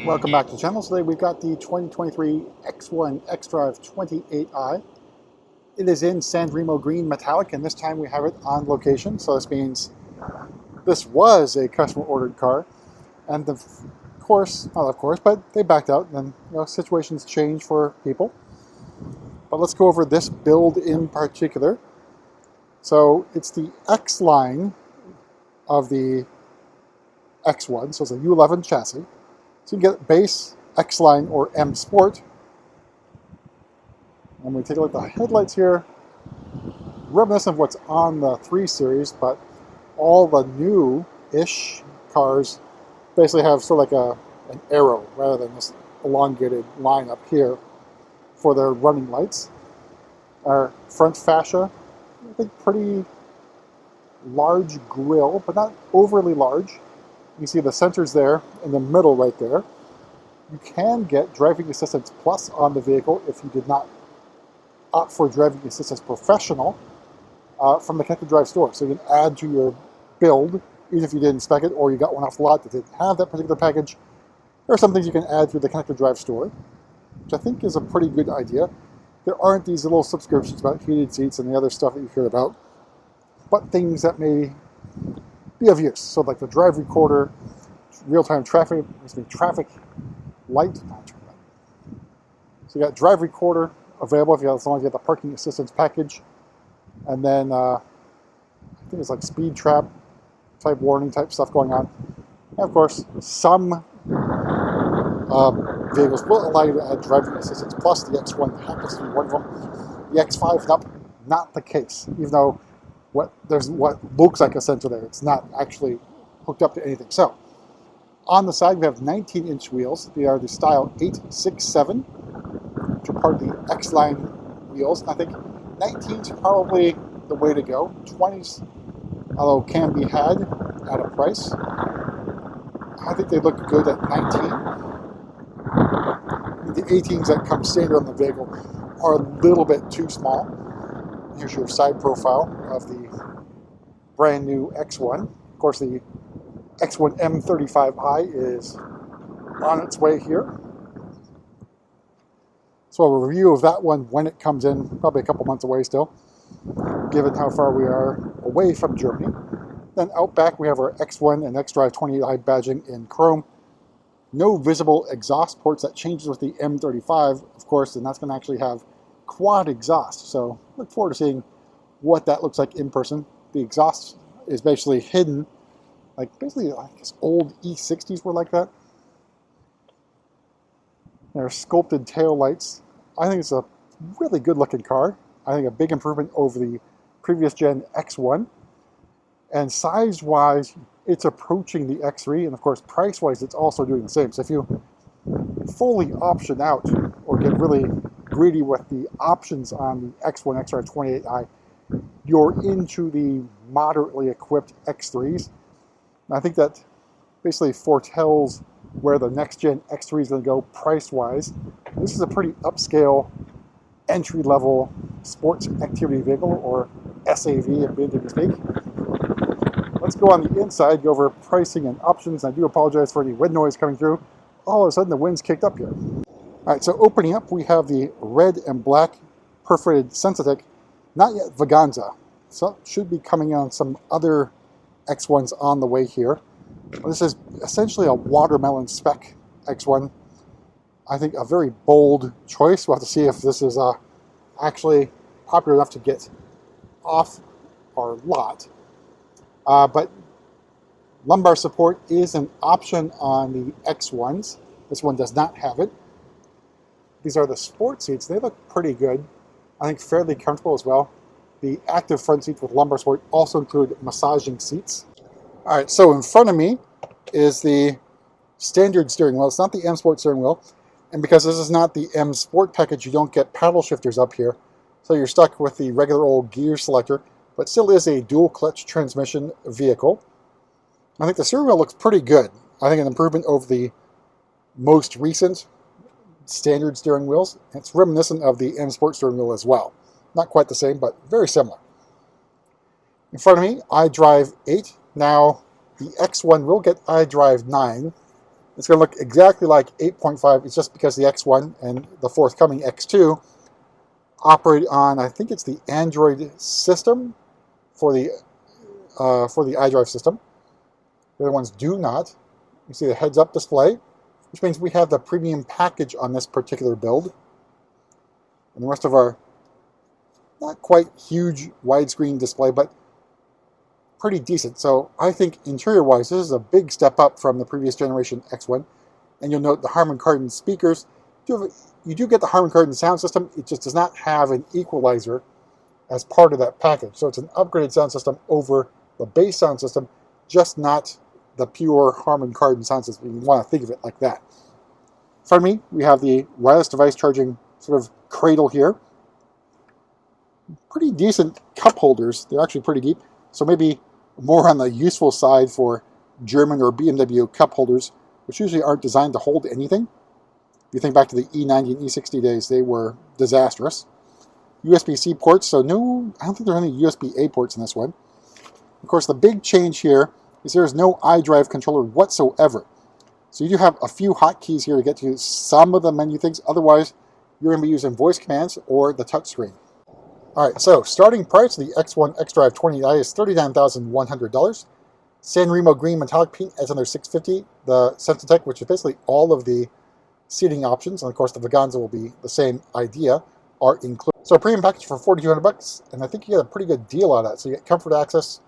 Welcome back to the channel. Today we've got the 2023 X1 xDrive28i. It is in San Remo Green metallic, and this time we have it on location. So this means this was a customer ordered car, and of course, not of course, but they backed out, and situations change for people. But let's go over this build in particular. So it's the X line of the X1, so it's a U11 chassis. So you can get base, X-Line, or M Sport. And we take a look at the headlights here. Reminiscent of what's on the 3 Series, but all the new-ish cars basically have sort of like an arrow rather than this elongated line up here for their running lights. Our front fascia, I think pretty large grille, but not overly large. You see the sensors there in the middle right there. You can get Driving Assistance Plus on the vehicle if you did not opt for Driving Assistance Professional from the Connected Drive store. So you can add to your build, even if you didn't spec it or you got one off the lot that didn't have that particular package. There are some things you can add through the Connected Drive store, which I think is a pretty good idea. There aren't these little subscriptions about heated seats and the other stuff that you hear about, but things that may be of use. So like the drive recorder, real-time traffic light. So you got drive recorder available if you have, as long as you get the parking assistance package, and then I think it's like speed trap type warning type stuff going on. And of course, some vehicles will allow you to add driving assistance plus. The X1 happens to be one of them. The X5 and up, not the case, even though there's what looks like a sensor there. It's not actually hooked up to anything. So on the side we have 19-inch wheels. They are the style 867, which are part of the X-Line wheels. And I think 19 is probably the way to go. 20s, although can be had at a price. I think they look good at 19. The 18s that come standard on the vehicle are a little bit too small. Here's your side profile of the brand new X1. Of course, the X1 M35i is on its way here. So a review of that one when it comes in, probably a couple months away still, given how far we are away from Germany. Then out back we have our X1 and xDrive28i badging in chrome. No visible exhaust ports. That changes with the M35, of course, and that's going to actually have quad exhaust. So look forward to seeing what that looks like in person. The exhaust is basically hidden, like basically I guess old E60s were like that. There are sculpted tail lights. I think it's a really good looking car. I think a big improvement over the previous gen X1. And size wise, it's approaching the X3, and of course price wise it's also doing the same. So if you fully option out or get really greedy with the options on the X1 xDrive28i, you're into the moderately equipped X3s. And I think that basically foretells where the next gen X3 is going to go price wise. This is a pretty upscale entry level sports activity vehicle, or SAV if we didn't speak. Let's go on the inside, go over pricing and options. I do apologize for any wind noise coming through. All of a sudden the wind's kicked up here. All right, so opening up, we have the red and black perforated Sensatec, not yet Vaganza. So it should be coming on some other X1s on the way here. This is essentially a watermelon spec X1. I think a very bold choice. We'll have to see if this is actually popular enough to get off our lot. But lumbar support is an option on the X1s. This one does not have it. These are the sport seats. They look pretty good. I think fairly comfortable as well. The active front seats with lumbar support also include massaging seats. All right, so in front of me is the standard steering wheel. It's not the M Sport steering wheel. And because this is not the M Sport package, you don't get paddle shifters up here. So you're stuck with the regular old gear selector, but still is a dual clutch transmission vehicle. I think the steering wheel looks pretty good. I think an improvement over the most recent standard steering wheels. It's reminiscent of the M Sport steering wheel as well. Not quite the same, but very similar. In front of me, iDrive 8. Now, the X1 will get iDrive 9 It's going to look exactly like 8.5. It's just because the X1 and the forthcoming X2 operate on, I think it's the Android system for the iDrive system. The other ones do not. You see the heads-up display, which means we have the premium package on this particular build. And the rest of our not quite huge widescreen display, but pretty decent. So I think interior-wise, this is a big step up from the previous generation X1. And you'll note the Harman Kardon speakers. You do get the Harman Kardon sound system. It just does not have an equalizer as part of that package. So it's an upgraded sound system over the base sound system, just not the pure Harman Kardon sound system. You want to think of it like that. In front of me, we have the wireless device charging sort of cradle here. Pretty decent cup holders. They're actually pretty deep. So maybe more on the useful side for German or BMW cup holders, which usually aren't designed to hold anything. If you think back to the E90 and E60 days, they were disastrous. USB-C ports, so no, I don't think there are any USB-A ports in this one. Of course, the big change here is there is no iDrive controller whatsoever. So you do have a few hotkeys here to get to some of the menu things. Otherwise, you're going to be using voice commands or the touchscreen. All right, so starting price of the X1 xDrive28i is $39,100. San Remo Green metallic paint adds another $650. The Sensatech, which is basically all of the seating options, and of course the Vaganza will be the same idea, are included. So a premium package for $4,200, and I think you get a pretty good deal out of that. So you get comfort access,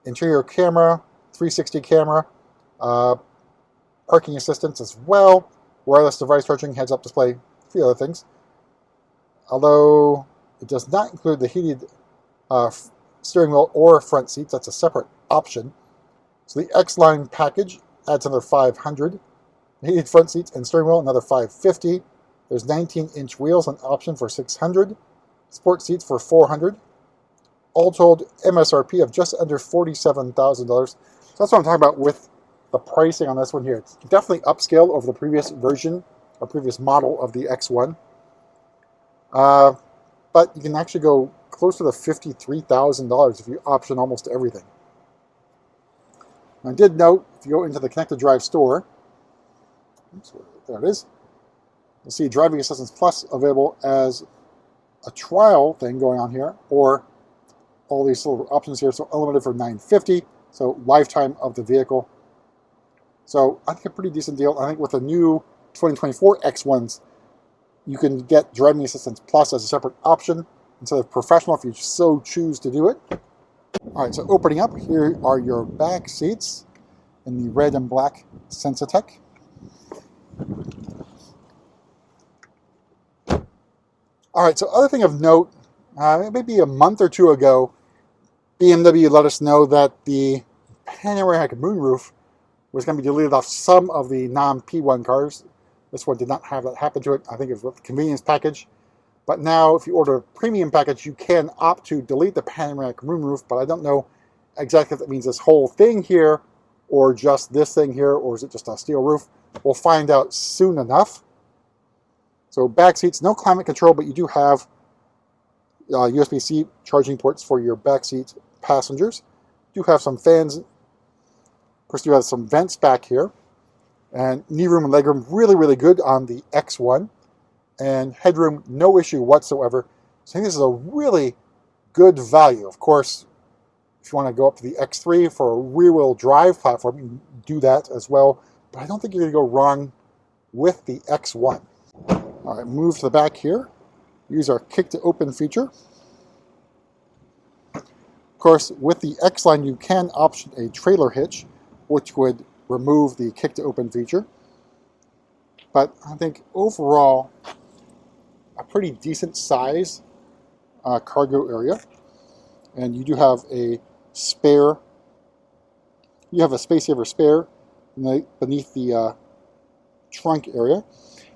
interior camera, 360 camera, parking assistance as well, wireless device charging, heads-up display, a few other things. Although it does not include the heated steering wheel or front seats. That's a separate option. So the X-Line package adds another $500. Heated front seats and steering wheel, another $550. There's 19-inch wheels, an option for $600. Sport seats for $400. All told, MSRP of just under $47,000. So that's what I'm talking about with the pricing on this one here. It's definitely upscale over the previous version or previous model of the X1. But you can actually go closer to $53,000 if you option almost everything. I did note, if you go into the Connected Drive store, oops, there it is, you'll see Driving Assistance Plus available as a trial thing going on here, or all these little options here. So unlimited for $950, so lifetime of the vehicle. So I think a pretty decent deal. I think with the new 2024 X1s, you can get Driving Assistance Plus as a separate option instead of Professional if you so choose to do it. All right, so opening up, here are your back seats in the red and black Sensatech. All right, so other thing of note, maybe a month or two ago, BMW let us know that the panoramic moonroof was going to be deleted off some of the non-P1 cars. This one did not have that happen to it. I think it was with the convenience package. But now, if you order a premium package, you can opt to delete the panoramic moonroof, but I don't know exactly if that means this whole thing here, or just this thing here, or is it just a steel roof? We'll find out soon enough. So back seats, no climate control, but you do have USB-C charging ports for your back seat passengers. You do have some fans. Of course, you have some vents back here. And knee room and legroom, really, really good on the X1. And headroom, no issue whatsoever. So I think this is a really good value. Of course, if you want to go up to the X3 for a rear-wheel drive platform, you can do that as well. But I don't think you're going to go wrong with the X1. All right, move to the back here. Use our kick to open feature. Of course, with the X-Line, you can option a trailer hitch, which would remove the kick to open feature. But I think overall, a pretty decent size cargo area. And you do have a spare, you have a space saver spare beneath the trunk area.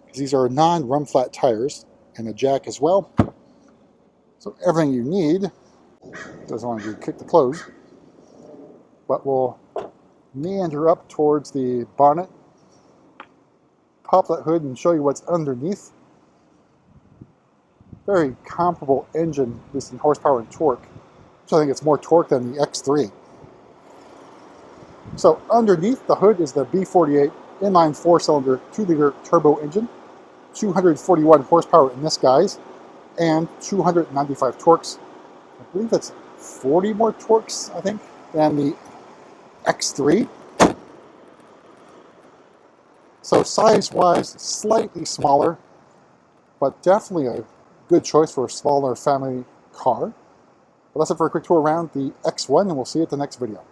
Because these are non-run flat tires and a jack as well. So everything you need, doesn't want to kick to close, but we'll meander up towards the bonnet, pop that hood and show you what's underneath. Very comparable engine, at least in horsepower and torque, which I think it's more torque than the X3. So underneath the hood is the B48 inline 4-cylinder 2-liter turbo engine, 241 horsepower in this guise, and 295 torques. I believe that's 40 more torques, I think, than the X3. So size-wise, slightly smaller, but definitely a good choice for a smaller family car. But that's it for a quick tour around the X1, and we'll see you at the next video.